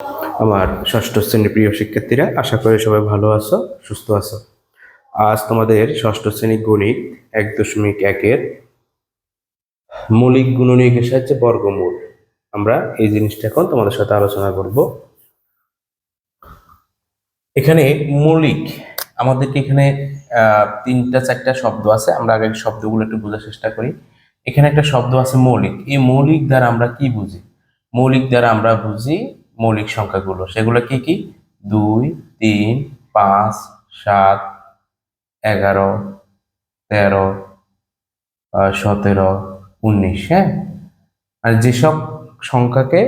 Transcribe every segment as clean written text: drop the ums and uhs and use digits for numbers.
আমার ষষ্ঠ শ্রেণীর প্রিয় শিক্ষার্থীরা, আশা করি সবাই ভালো আছো, সুস্থ আছো। আজ তোমাদের ষষ্ঠ শ্রেণী গণিত 1.1-এর মৌলিক গুণনীয়কের সাহায্যে বর্গমূল, আমরা এই জিনিসটা এখন তোমাদের সাথে আলোচনা করব। এখানে মৌলিক আমাদেরকে এখানে 3-4টা শব্দ আছে। আমরা আগে শব্দগুলো একটু বোঝার চেষ্টা করি। এখানে একটা শব্দ আছে মৌলিক। এই মৌলিক দ্বারা আমরা কি বুঝি? মৌলিক দ্বারা আমরা বুঝি মৌলিক সংখ্যাগুলো। সেগুলো কি কি? 2, 3, 5, 7, 11, 13, 17, 19। হ্যাঁ, আর যেসব সংখ্যাকে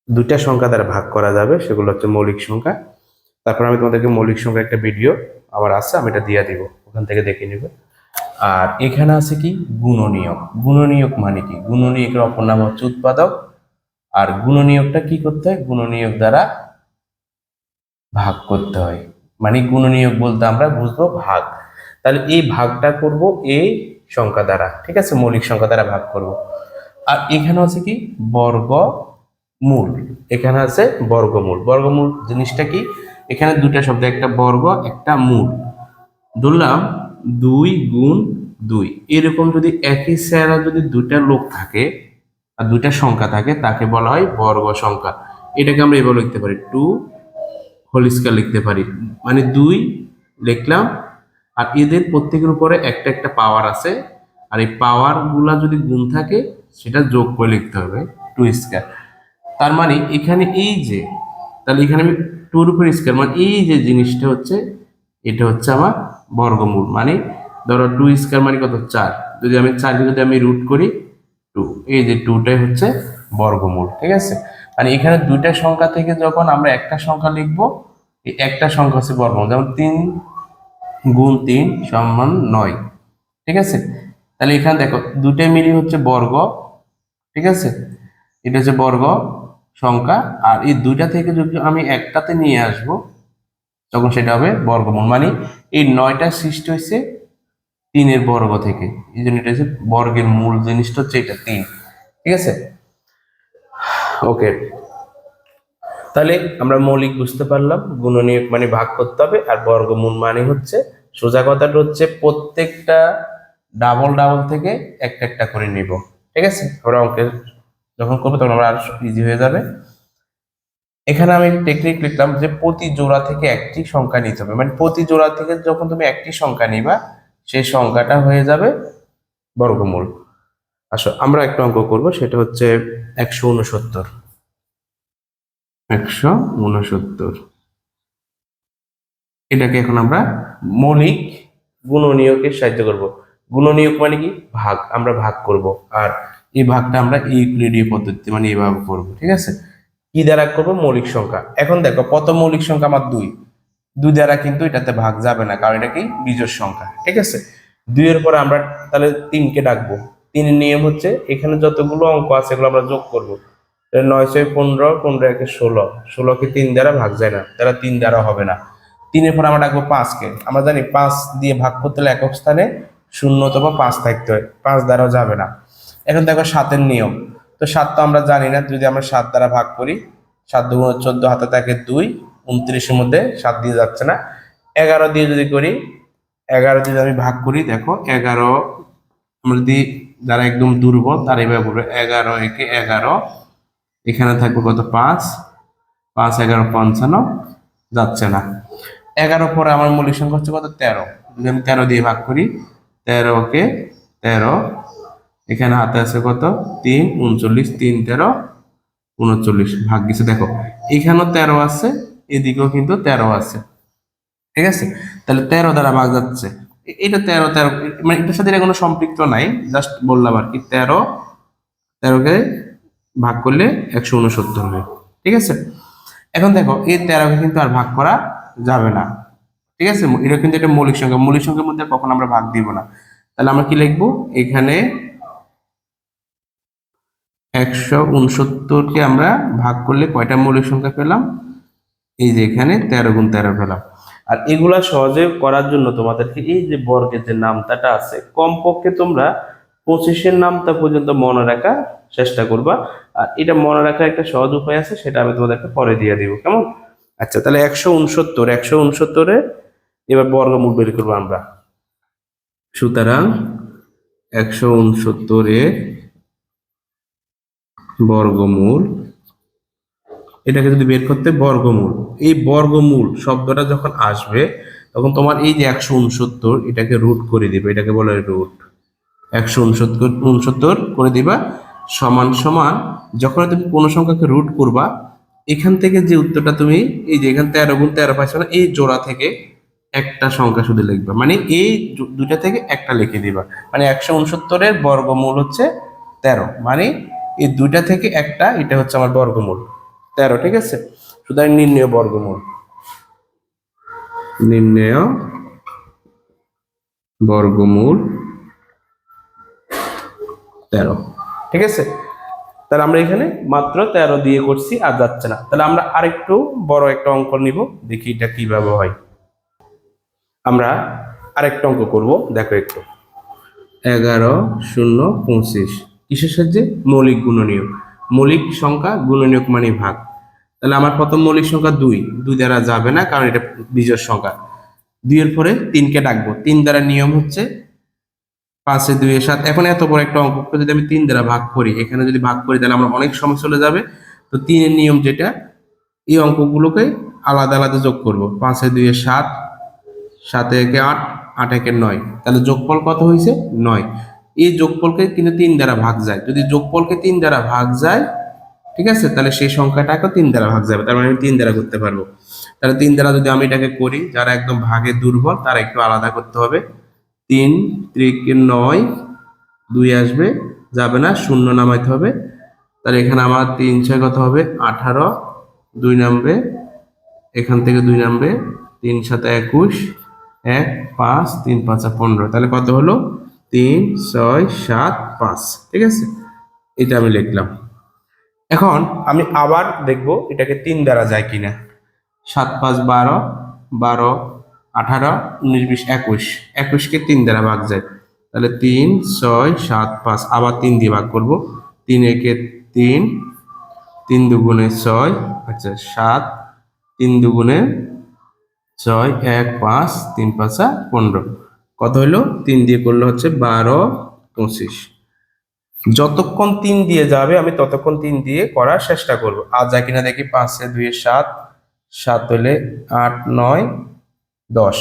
দুইটা সংখ্যা দ্বারা ভাগ করা যাবে সেগুলো হচ্ছে মৌলিক সংখ্যা। তারপর আমি তোমাদেরকে মৌলিক সংখ্যা একটা ভিডিও আবার আছে, আমি এটা দিয়ে দিব, ওখান থেকে দেখে নিবে। আর এখানে আছে কি? গুণনীয়ক। গুণনীয়ক মানে কি? গুণনীয়কের অপর নাম হচ্ছে উৎপাদক। আর গুণনীয়কটা কি করতে হয়? গুণনীয়ক দ্বারা ভাগ করতে হয়। মানে গুণনীয়ক বলতে আমরা বুঝবো ভাগ। তাহলে এই ভাগটা করব এই সংখ্যা দ্বারা, ঠিক আছে? মৌলিক সংখ্যা দ্বারা ভাগ করব। আর এখানে আছে কি? বর্গমূল। এখানে আছে বর্গমূল। বর্গমূল জিনিসটা কি? এখানে দুটা শব্দ, একটা বর্গ একটা মূল। ধরলাম 2 গুণ 2, এরকম যদি একই স্যারা যদি দুটা লোক থাকে আর দুইটা সংখ্যা থাকে, তাকে বলা হয় বর্গ সংখ্যা। এটাকে আমরা এভাবে লিখতে পারি, 2 হোল স্কয়ার লিখতে পারি। মানে 2 লিখলাম, আর এদের প্রত্যেকের উপরে একটা একটা পাওয়ার আছে, আর এই পাওয়ার গুলা যদি গুণ থাকে সেটা যোগ করে লিখতে হবে 2 স্কয়ার। তার মানে এখানে এই যে, তাহলে এখানে আমি 2 উপর স্কয়ার, মানে এই যে জিনিসটা হচ্ছে, এটা হচ্ছে আমার বর্গমূল। মানে ধরো 2 স্কয়ার মানে কত? 4। যদি আমি 4 যদি আমি রুট করি 2, এই যে 2টাই হচ্ছে বর্গমূল, ঠিক আছে? মানে এখানে দুইটা সংখ্যা থেকে যখন আমরা একটা সংখ্যা লিখবো, এই একটা সংখ্যা হচ্ছে বর্গমূল। যেমন 3 গুণ 3 সমান 9, ঠিক আছে? তাহলে এখানে দেখো দুটাই মিলি হচ্ছে বর্গ, ঠিক আছে? এটা হচ্ছে বর্গ সংখ্যা। আর এই দুইটা থেকে যদি আমি একটাতে নিয়ে আসবো, তখন সেটা হবে বর্গমূল। মানে এই 9টা সৃষ্টি হয়েছে 3-এর বর্গ থেকে, এই জন্য এটা হচ্ছে বর্গের মূল। জিনিসটা হচ্ছে এটা 3, ঠিক আছে? ওকে, তাহলে আমরা মৌলিক বুঝতে পারলাম। গুণনীয়ক মানে ভাগ করতে হবে, আর বর্গমূল মানে হচ্ছে, সোজা কথাটা হচ্ছে প্রত্যেকটা ডাবল ডাবল থেকে একটা একটা করে নিব, ঠিক আছে? আমরা অঙ্কের যখন করবো তখন আমরা আরো ইজি হয়ে যাবে। এখানে আমি টেকনিক লিখলাম যে প্রতি জোড়া থেকে একটি সংখ্যা নিতে হবে। মানে প্রতি জোড়া থেকে যখন তুমি একটি সংখ্যা নিবা, সেই সংখ্যাটা হয়ে যাবে বর্গমূল। আসো আমরা একটা অঙ্ক করব, সেটা হচ্ছে 169। 169, এটাকে এখন আমরা মৌলিক গুণনীয়কের সাহায্য করব। গুণনীয়ক মানে কি? ভাগ, আমরা ভাগ করব। আর এই ভাগটা আমরা ইউক্লিডীয় পদ্ধতি মানে এইভাবে করব, ঠিক আছে? কি দ্বারা করব? মৌলিক সংখ্যা। এখন দেখো প্রথম মৌলিক সংখ্যা আমার 2, 2 দ্বারা কিন্তু এটাতে ভাগ যাবে না, কারণ এটা কি? বিজোড় সংখ্যা, ঠিক আছে? 2 এর পরে আমরা তাহলে 3কে ডাকবো। 3 নিয়ম হচ্ছে এখানে যতগুলো অঙ্ক আছে এগুলো আমরা যোগ করব। 9 6 15, 15 1 16, 16কে 3 দ্বারা ভাগ যায় না, তাহলে 3 দ্বারা হবে না। 3-এর পর আমরা ডাকবো 5কে। আমরা জানি 5 দিয়ে ভাগ করতে হলে একক স্থানে 0 অথবা 5 থাকতে হয়, 5 দ্বারাও যাবে না। এখন দেখো 7-এর নিয়ম। তো 7 তো আমরা জানি না, যদি আমরা 7 দ্বারা ভাগ করি, 7 দুগুণ 14, হাতে থাকে 2, 29-এর মধ্যে 7 দিয়ে যাচ্ছে না। 11 দিয়ে যদি করি, 11 দিয়ে আমি ভাগ করি, দেখো 11 আমরা যদি, যারা একদম দুর্বল তারা এইভাবে বলবে 11 একে 11, এখানে থাকবে কত? 5, 5 11 55, যাচ্ছে না। 11 পরে আমার মৌলিক সংখ্যা হচ্ছে কত? 13। যদি আমি 13 দিয়ে ভাগ করি, 13কে 13, এখানে হাতে আছে কত? 3 39, 3 13 39, ভাগ গেছে। দেখো এখানেও 13 আছে, এদিকেও কিন্তু 13 আছে, ঠিক আছে? তাহলে 13 দ্বারা ভাগ যাচ্ছে। এটা 13 13, মানে এটার সাথে এটা কোনো সম্পৃক্ত নাই, জাস্ট বললাম আর কি। 13, 13কে ভাগ করলে 169 হবে, ঠিক আছে? এখন দেখো এই 13কে কিন্তু আর ভাগ করা যাবে না, ঠিক আছে? এটা কিন্তু একটা মৌলিক সংখ্যা, মৌলিক সংখ্যার মধ্যে কখন আমরা ভাগ দিব না। তাহলে আমরা কি লিখবো? এখানে 169কে আমরা ভাগ করলে কয়টা মৌলিক সংখ্যা পেলাম? এই যে এখানে 13 গুণ 13 পেলাম। আর এগুলা সহজে করার জন্য তোমাদেরকে এই যে বর্গের যে নামতাটা আছে, কমপক্ষে তোমরা 25-এর নামতা পর্যন্ত মনে রাখার চেষ্টা করবা। আর এটা মনে রাখার একটা সহজ উপায় আছে, সেটা আমি তোমাদেরকে পরে দিয়ে দিব, কেমন? আচ্ছা, তাহলে 169 এবার বর্গমূল বের করবো আমরা। সুতরাং 169 বর্গমূল, এটাকে যদি বের করতে বর্গমূল, এই বর্গমূল শব্দটা যখন আসবে তখন তোমার এই যে 169 এটাকে রুট করে দিবে, এটাকে বলে রুট। 169 করে দিবা সমান সমান, যখন তুমি কোনো সংখ্যাকে রুট করবা এখান থেকে যে উত্তরটা তুমি এই যে এখান 13 গুণ 13 পাইছো না, এই জোড়া থেকে একটা সংখ্যা শুধু লিখবা, মানে এই দুইটা থেকে একটা লিখে দিবা। মানে 169 বর্গমূল হচ্ছে 13, মানে এই দুইটা থেকে একটা, এটা হচ্ছে আমার বর্গমূল 13, ঠিক আছে? সুতরাং নির্ণয় বর্গমূল, নির্ণয় বর্গমূল 13, ঠিক আছে? তাহলে আমরা এখানে মাত্র 13 দিয়ে করছি, আর যাচ্ছে না। তাহলে আমরা আরেকটু বড় একটা অঙ্ক নিব, দেখি এটা কিভাবে হয়। আমরা আরেকটা অঙ্ক করব, দেখো একটু। 11 0 25 কিসের সাহায্যে? মৌলিক গুণনীয়ক। মৌলিক সংখ্যা গুণনীয়ক মানে ভাগ। তাহলে আমার প্রথম মৌলিক সংখ্যা 2, 2 দ্বারা যাবে না কারণ এটা বিজোড় সংখ্যা। 2 এর পরে 3 কে ডাকবো, 3 দ্বারা নিয়ম হচ্ছে 5 এ 2 এর 7। এখন এত বড় একটা অঙ্ক যদি আমি 3 দ্বারা ভাগ করি, এখানে যদি ভাগ করি তাহলে আমরা অনেক সময় চলে যাবে। তো 3 এর নিয়ম যেটা, এই অঙ্কগুলোকে আলাদা আলাদা যোগ করব। 5 এ 2 এর 7, 7 এ 8, 8 এ 9, তাহলে যোগফল কত হয়েছে? 9। এই যোগফলকে কিন্তু 3 দ্বারা ভাগ যায়, যদি যোগফলকে 3 দ্বারা ভাগ যায়, ঠিক আছে, তাহলে সেই সংখ্যাটাকে 3 দ্বারা ভাগ যাবে, তার মানে আমি 3 দ্বারা করতে পারবো। তাহলে 3 দ্বারা যদি আমি এটাকে করি, যারা একদম ভাগে দুর্বল তারা একটু আলাদা করতে হবে। 3 × 9, 2 আসবে, যাবে না, শূন্য নামাইতে হবে। তাহলে এখানে আমার 3 6 কত হবে? 18, 2 নামবে, এখান থেকে 2 নামবে, 3 7 21, 1 5 3 5 15, তাহলে কত হলো? 3 6 7 5, ঠিক আছে? এটা আমি লিখলাম। এখন আমি আবার দেখব এটাকে 3 দ্বারা যায় কিনা। 7 5 12, 12 18 19 20 21, 21 কে 3 দ্বারা ভাগ যায়, তাহলে 3 6 7 5, আবার 3 দিয়ে ভাগ করব। 3 একে 3, 3 দুগুণে 6, আচ্ছা 7, 3 দুগুণে 6, 1 5 3 5 15, কত হলো? 3 দিয়ে করলে হচ্ছে 12 25। যতক্ষণ 3 দিয়ে যাবে আমি ততক্ষণ 3 দিয়ে করার চেষ্টা করব। আর যা কিনা দেখি, 5 এ 2 এর 7, 7 হলে 8 9 10,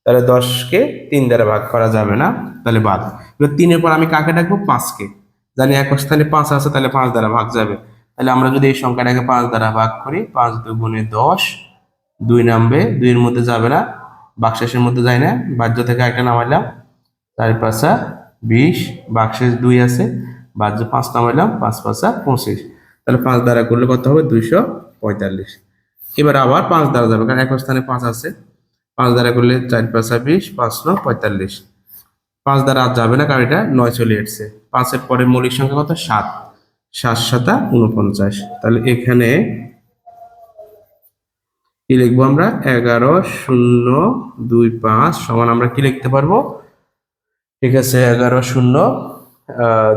তাহলে 10 কে 3 দ্বারা ভাগ করা যাবে না, তাহলে বাদ। এবার 3 এর পর আমি কাকে ডাকবো? 5 কে। জানি এক স্থানে 5 আছে, তাহলে 5 দ্বারা ভাগ যাবে। তাহলে আমরা যদি এই সংখ্যাটাকে 5 দ্বারা ভাগ করি, 5 দুগুণে 10, 2 নামবে, 2 এর মধ্যে যাবে না, বাক্সের মধ্যে যায় না, বাহ্য থেকে একটা নামাইলাম, 4 5 20, বাক্সের 2 আছে, বাহ্য 5 নামাইলাম, 5 5 25, তাহলে 5 দ্বারা করলে কত হবে? 245। এবার আবার 5 দ্বারা যাবে, কারণ এক স্থানে 5 আছে, 5 দ্বারা করলে 4 5 20, 5 9 45, 5 দ্বারা আর যাবে না কারণ এটা 9 চলে এসছে। 5 এর পরে মৌলিক সংখ্যা কত? 7, 7 7 49, তাহলে এখানে কি লিখবো আমরা? 11 0 2 5 সমান আমরা কি লিখতে পারবো? ঠিক আছে, 11 0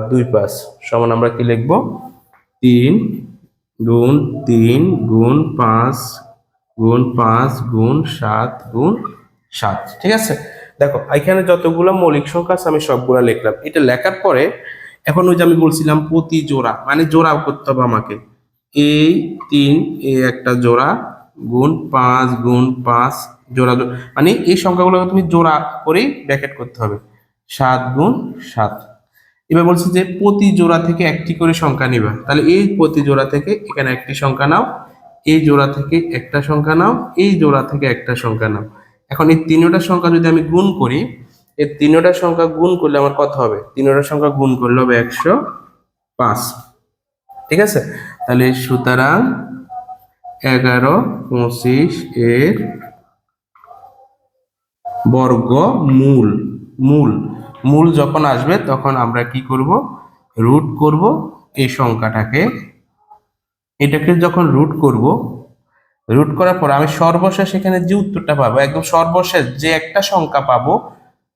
2 5 সমান আমরা কি লিখবো? 3 গুণ 3 গুণ 5 গুণ 5 গুণ 7 গুণ 7, ঠিক আছে? দেখো এখানে যতগুলো মৌলিক সংখ্যা আছে আমি সবগুলো লিখলাম। এটা লেখার পরে এখন ওই যে আমি বলছিলাম প্রতি জোড়া, মানে জোড়া করতে হবে আমাকে। এই 3 এই একটা জোড়া, গুণ 5 গুণ 5 জোড়া, মানে এই সংখ্যাগুলো তুমি জোড়া করেই ব্র্যাকেট করতে হবে। 7 গুণ 7। এবার বলছি যে প্রতি জোড়া থেকে একটি করে সংখ্যা নিবা, তাহলে এই প্রতি জোড়া থেকে এখানে একটি সংখ্যা নাও, এই জোড়া থেকে একটা সংখ্যা নাও, এই জোড়া থেকে একটা সংখ্যা নাও। এখন এই তিনটা সংখ্যা যদি আমি গুণ করি, এই তিনটা সংখ্যা গুণ করলে আমার কত হবে? তিনটা সংখ্যা গুণ করলে হবে 105, ঠিক আছে? তাহলে সুতরাং 11 25 এর বর্গমূল, মূল মূল যখন আসবে তখন আমরা কি করব? রুট করব এই সংখ্যাটাকে। এটাকে যখন রুট করব, রুট করার পর আমি সর্বশেষ এখানে যে উত্তরটা পাবো, একদম সর্বশেষ যে একটা সংখ্যা পাবো,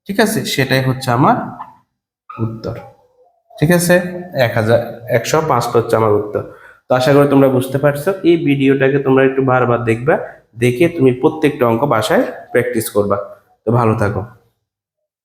ঠিক আছে, সেটাই হচ্ছে আমার উত্তর। ঠিক আছে, 1,105 হচ্ছে আমার উত্তর। তো আশা করি তোমরা বুঝতে পারছো। এই ভিডিওটাকে তোমরা একটু বারবার দেখবা, দেখে তুমি প্রত্যেকটা অঙ্ক বাসায় প্র্যাকটিস করবা। তো ভালো থাকো।